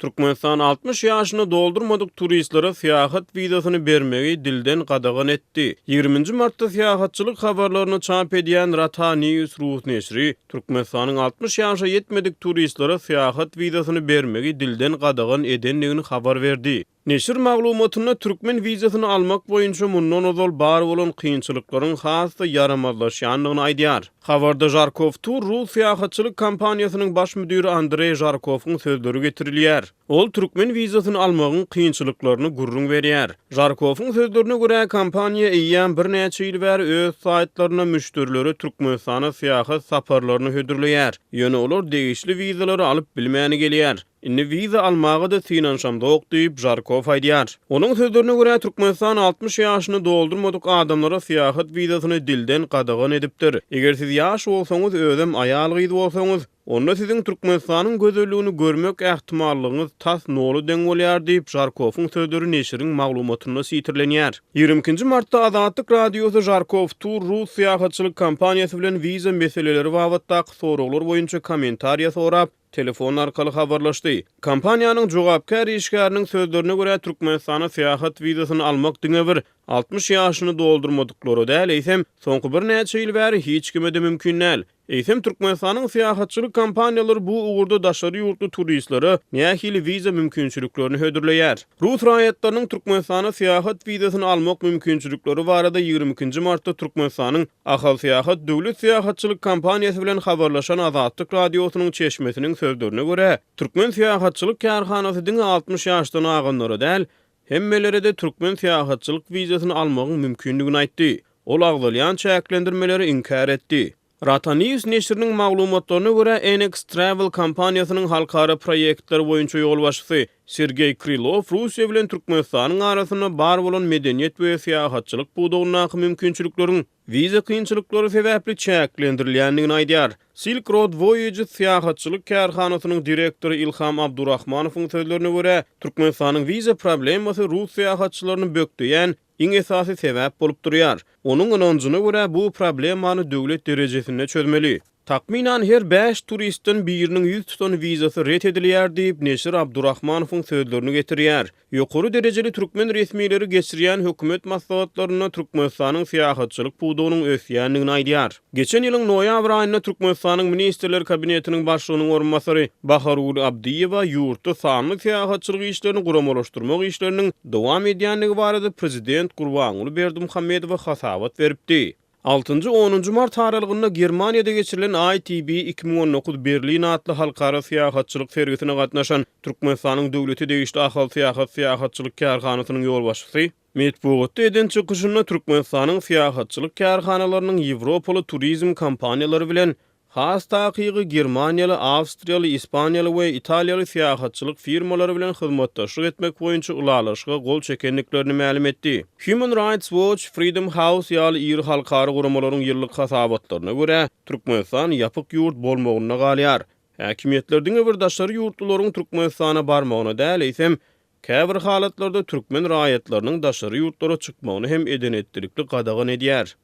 Türkmenistan 60 ýaşyny doldurmadyk turistlere syýahat wizasyny bermegi dilden gadagan etdi. 20 martda syýahatçylyk habarlaryny çap edýän Rata News Rus neşri Türkmenistanyň 60 ýaşa ýetmedik turistlere syýahat wizasyny bermegi dilden gadagan edenligini habar berdi. Neşir maglumatyna Türkmen wizasyny almak boýunça mundan ozal bar bolan kynçylyklaryň hasda yaramazlaşýanlygyny aýdýar. Habarda Jarkov Tur Rus syýahatçylyk kampaniýasynyň baş müdiri Andrey Jarkowyň sözleri getirilýär. Ol Türkmen wizasyny almagyň kynçylyklaryny gurrun berýär. Jarkowyň sözlerine görä kampaniýa eýýän bir näçe ýyl bäri öz saýtlaryna müşterileri Türkmenistana syýahat saparlaryny hödürleýär. Ýöne olar degişli wizalary alyp bilmäni gelýär. Inni viza almagy da synanşamdok diýip Jarkov aýdýar. Onuň sözlerine görä Türkmenistan 60 ýaşyny doldurmadyk adamlara syýahat wizasyny dilden gadagan edipdir. Eger siz ýaş bolsaňyz özüm aýal gyzy bolsaňyz, onda siziň Türkmenistanyň gözelligini görmek ähtimallygyňyz tas nolu deň bolýar diýip Jarkowyň sözleri neşiriň maglumatyna sitirlenýär. 20 martda Azatlyk radiosy Jarkov Tur Rus syýahatçylyk kampaniýasy bilen viza meseleleri babatdaky soraglar boýunça kommentariýa sorap telefon arkaly habarlaşdy. Kampaniýanyň jogapkar işgäriniň sözlerine görä Türkmenistana syýahat wizasyny almak diňe bir 60 ýaşyny doldurmadyklary däl eýsem soňky bir näçe ýyl bäri hiç kime de mümkin näl. Eýsem Türkmenistanyň syýahatçylyk kampaniýalary bu ugurda daşary ýurtly turistlere nähili wiza mümkinçiliklerini hödürleýär. Rus raýatlarynyň Türkmenistana syýahat wizasyny almak mümkinçilikleri barada 22 martda Türkmenistanyň Ahal Syýahat döwlet syýahatçylyk kampaniýasy bilen habarlaşan Azatlyk radiosynyň çeşmesiniň sözlerine görä Türkmen syýahatçylyk kärhanasy diňe 60 ýaşdan aganlara däl, hemmeleri de Türkmen syýahatçylyk wizasyny almagyň mümkinligini aýtdy. Ol agdalýan çäklendirmeleri inkar etdi. Rata News neşriniň maglumatlaryna görä NX Travel kampaniýasynyň halkara proýektleri boýunça ýol başçysy Sergey Krylov Russiýa bilen Türkmenistanyň arasyna bar bolan medeniýet we syýahatçylyk budagyny mümkinçilikleriň viza kynçylyklary sebäpli çäklendirilýändigini aýdýar. Silk Road Voyage syýahatçylyk kärhanasynyň direktory Ilham Abdurrahmanowyň sözlerine görä Türkmenistanyň viza problemasy Rus syýahatçylaryny bökdeýän iň esasy sebäp bolup durýar. Onuň ynanjyna görä bu problemany döwlet derejesinde çözmeli. Takminan her 5 turistin birinin 100 tutan vizası ret edilýär diýip Neşir Abdurrahmanowyň sözlerini getirýär. Ýokary derejeli türkmen resmiýetleri geçirýän hökümet maslahatlaryna Türkmenistanyň syýahatçylyk budagynyň ösýänligini aýdýar. Geçen ýylyň noýabr aýynda Türkmenistanyň ministrler kabinetiniň başlygynyň orunmasary Baharul Abdiýewa ýurtda sanly syýahatçylyk işlerini guramalaşdyrmak işleriniň dowam edýänligi barada prezident Gurbanuly Berdimuhammedowa hasawat beripdi. 6-10 mart aralygynda Germaniýada geçirilen ITB 2019 Berlin adly halkara syýahatçylyk sergisine gatnaşan Türkmenistanyň döwleti degişli ahal syýahatçylyk kärhanasynyň ýol başçysy Metbugatda eden çykyşynda Türkmenistanyň syýahatçylyk kärhanalarynyň Ýewropaly turizm kampaniýalary bilen has takygy Germaniýaly, Awstriýaly, Ispaniýaly we Italiýaly syýahatçylyk firmalary bilen hyzmatdaşlyk etmek boýunça ulalaşyga gol çekenliklerini ma'lum etdi. Human Rights Watch, Freedom House ýaly ýyry halkara guramalaryň ýyllyk hasabatlaryna görä Türkmenistan ýapyk ýurt bolmagyna galýar. Häkimetlerdiň bir daşary ýurtlaryň Türkmenistana barmagyna däl eýsem käbir halatlarda türkmen raýatlarynyň daşary ýurtlara çykmagyny hem edenetdirikli gadagan edýär.